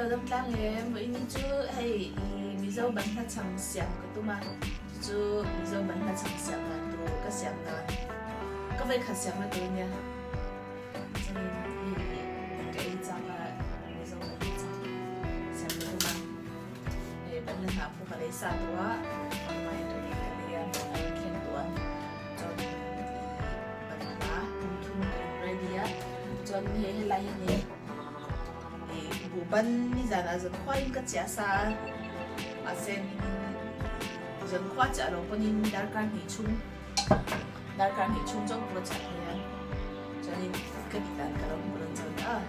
Hello dam tlang em với ni chu hey mizo ban na chang siam ka tuma chu mizo ban na chang siam na tu ka siam na ka vai kha siam na tu nya chani ka i chang la mizo ban na chang siam na tuma e ban na ha pu ka le sa tu wa mai tu ni ka le ya ken tu an chon ban na tu ready ya chon he lai ni ban ni zana dân khoa in cái chia sa à sen dân khoa chả đâu có nên đa can thì chung trong bộ chặt này cho nên cái gì đàn cả đồng bộ chặt đó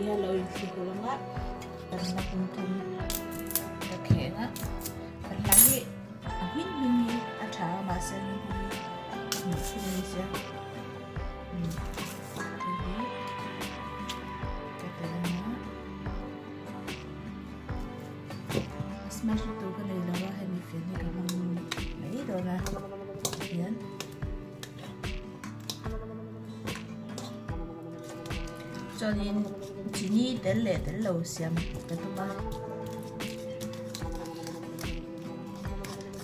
hello yung siguro nga parang napuntun kakhe nga parang lagi amin mini at saka masan sini siya katalan na smash ito ka na ilawahan ni Fiona kamang naito na yan cho nên chỉ ni đến lệ đến lâu xem cái thứ ba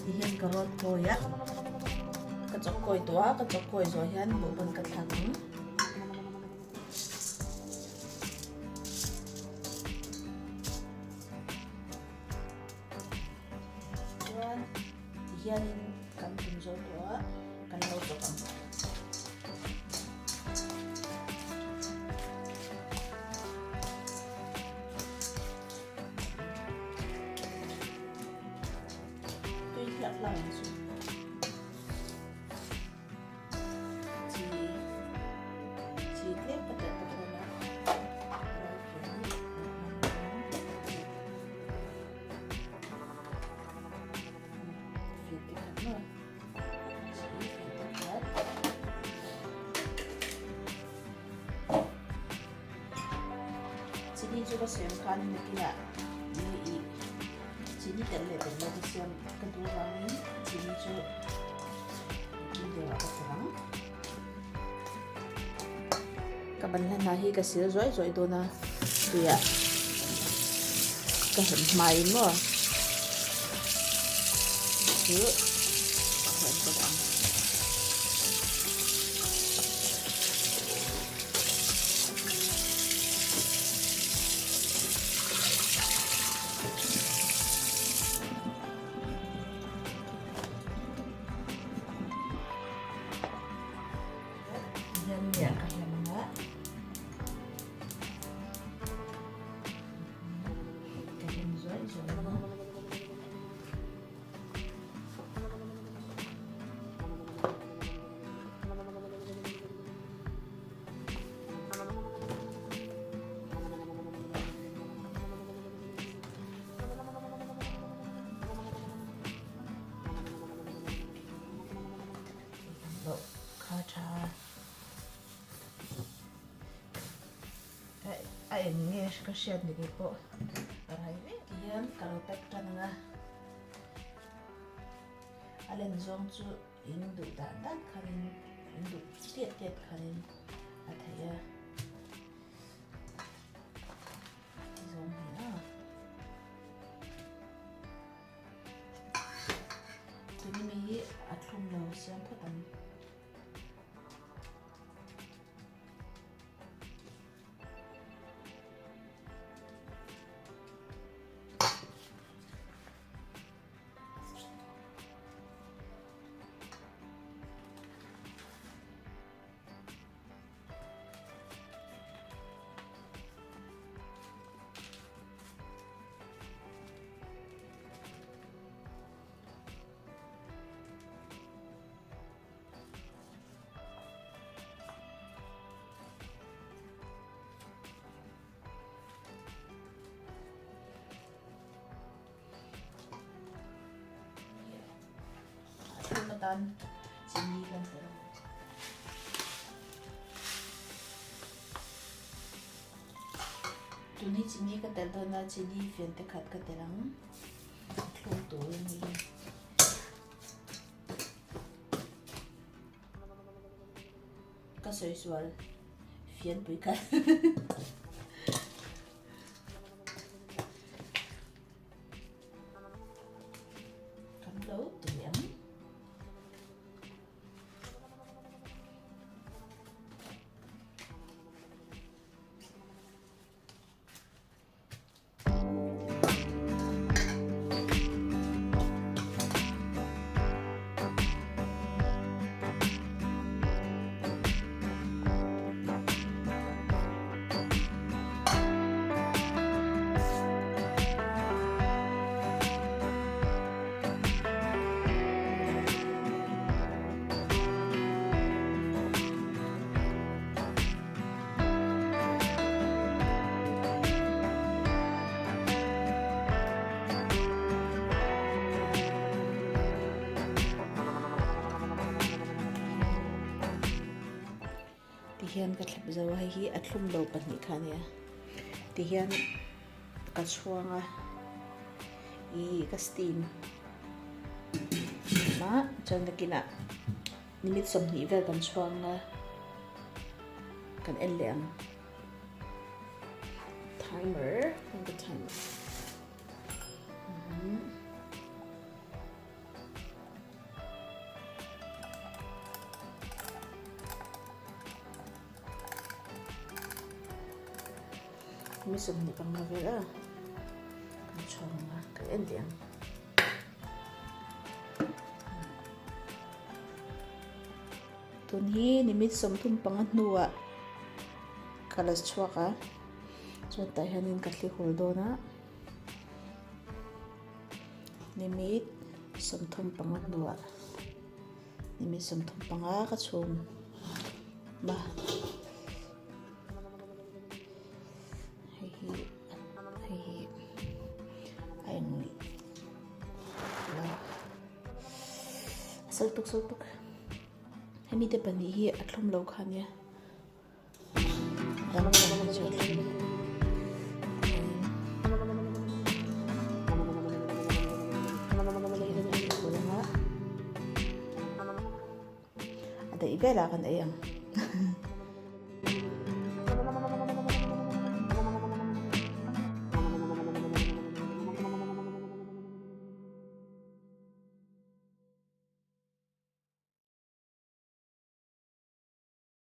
thì hiện cái rốt coi á cái chọc coi toa cái chọc coi rồi hiện bộ phận cái thằng thì hiện cầm thùng rồi toa cái lâu cho cầm langsung chỉ tiếp cái trận của nó sini juga siapkan mungkin sini terlihat terlihat siam kedua ini sini juga ini apa sekarang kabanlan nahi kasi rồi do na tuya ka mai mo tu kadang ya kaya mga ay nghe kasi hindi po arrive yan kalau pekta nga alin zong chu indu dandan kanin indu tiet kanin ataya zong hina tuni mi atlum lo siam patan Matan sinigang pero tuni chini ka tel do na chini fian te khat ka terang thlo to ni ka soi sual fian pui ka kan lo tu yam hian ka thlep zo hi a thlum lo pahnih kha ania ti hian ka chuanga I ka steam ma chan kina nimit som ni vel kan chuanga kan en leang timer and the timer mi som ni pang na vela kan chonga kan en leang tun hi nimit som thum panga hnuwa kalas chuaka chuan tai hanin ka thli hul dona nimit som thum panga hnuwa nimit som thum panga ka chum ba hei ai ngui la saltuk hemi te pani hi athlum lo khania ada ibela kan ayang